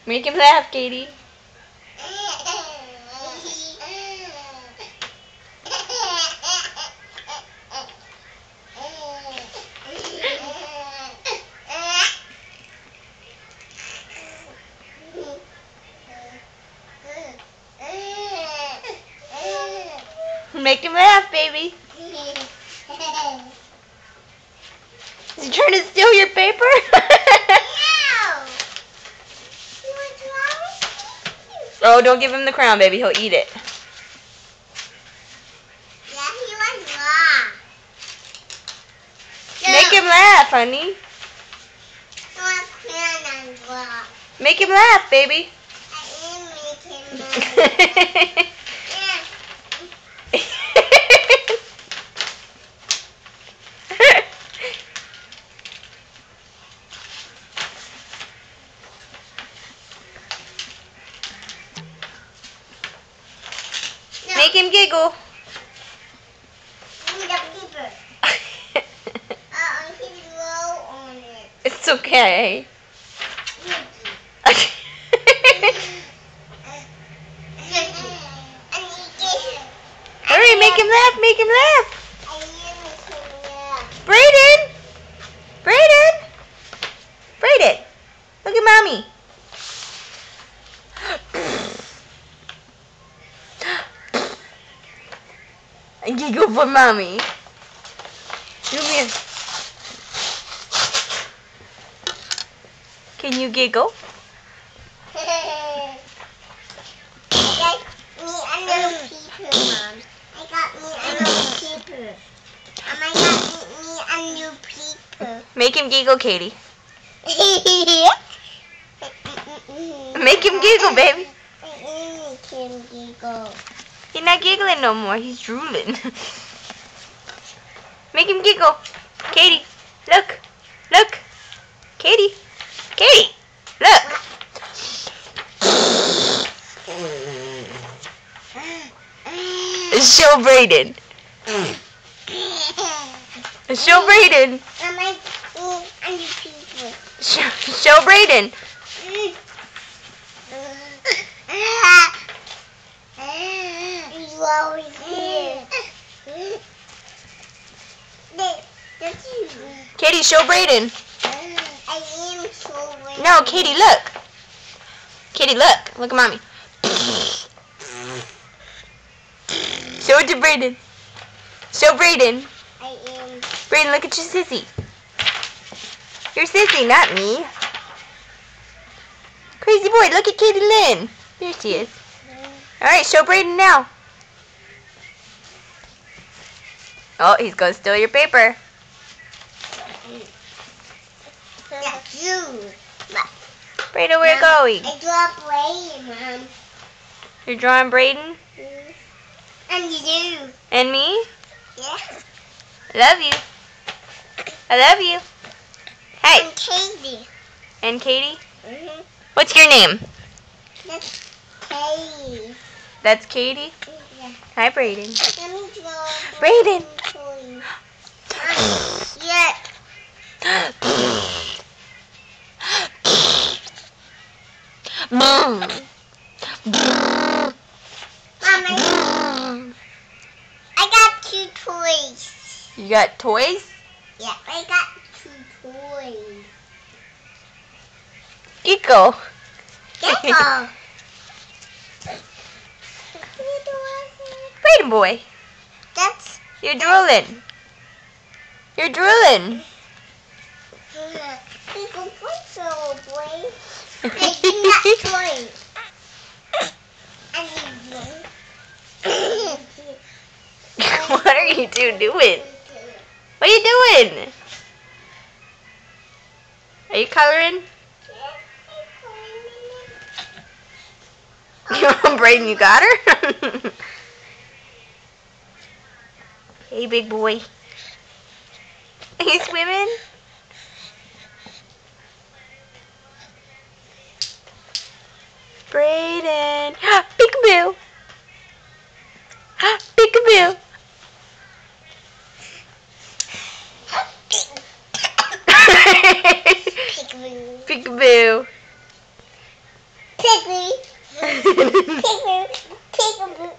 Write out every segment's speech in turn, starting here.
Make him laugh, Katie. Make him laugh, baby. Is he trying to steal your paper? Oh, don't give him the crown, baby. He'll eat it. Yeah, he wants laugh. Make him laugh, honey. He wants crown and laugh. Make him laugh, baby. I am making laugh. Make him giggle. Give me the paper. He's low on it. It's okay. Hurry, make him laugh, make him laugh. Brayden! Brayden! Brayden! Look at mommy. And giggle for mommy. Come here. Can you giggle? I got me a little paper, Mom. I got me a little paper. I got me a new paper. Make him giggle, Katie. Make him giggle, baby. Make him giggle. He's not giggling no more. He's drooling. Make him giggle. Katie, look. Look. Katie. Katie, look. Show Brayden. Show Brayden. Show Brayden. He's always here. Katie, show Brayden. I am so No, Katie, look. Katie, look. Look at mommy. Show it to Brayden. Show Brayden. I am. Brayden, look at your sissy. Your sissy, not me. Crazy boy, look at Katie Lynn. There she is. Alright, show Brayden now. Oh, he's going to steal your paper. That's you. Brayden, we're going. I draw Brayden, Mom. You're drawing Brayden? And you. And me? Yeah. I love you. I love you. Hey. And Katie. And Katie? Mm-hmm. What's your name? That's Katie. That's Katie? Yeah. Hi, Brayden. Let me draw Brayden. Yeah. Mom, I got 2 toys. you got toys? Yeah, I got 2 toys. Gecko. Gecko. Brayden boy, That's you're drooling. You're drooling. Gecko, what's so boy? I do not toys. What are you two doing? What are you doing? Are you coloring? Brayden, you got her? Hey, big boy. Are you swimming? Brayden. Peekaboo. Peekaboo. Peekaboo. Piggy. Piggy. Piggy.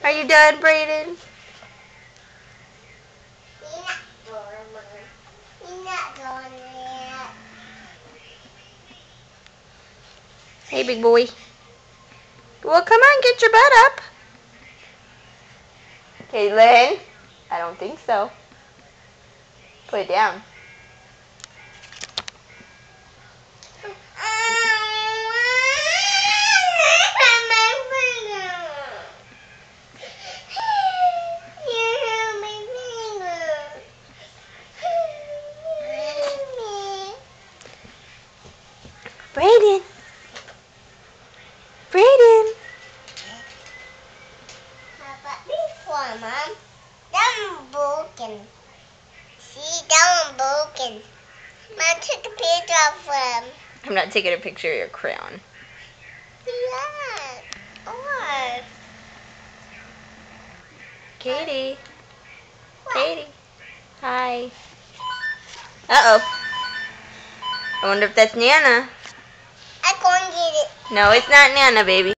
Are you done, Brayden? You're not going yet. Hey, big boy. Well, come on, get your butt up. Caitlin? I don't think so. Put it down. Brayden. Brayden. How about before, Mom? That one's broken. See, that one's broken. Mom took a picture of him. I'm not taking a picture of your crown. Yeah. Or. Katie. Katie. Hi. Uh-oh. I wonder if that's Nana. I'm going to get it. No, it's not Nana, baby.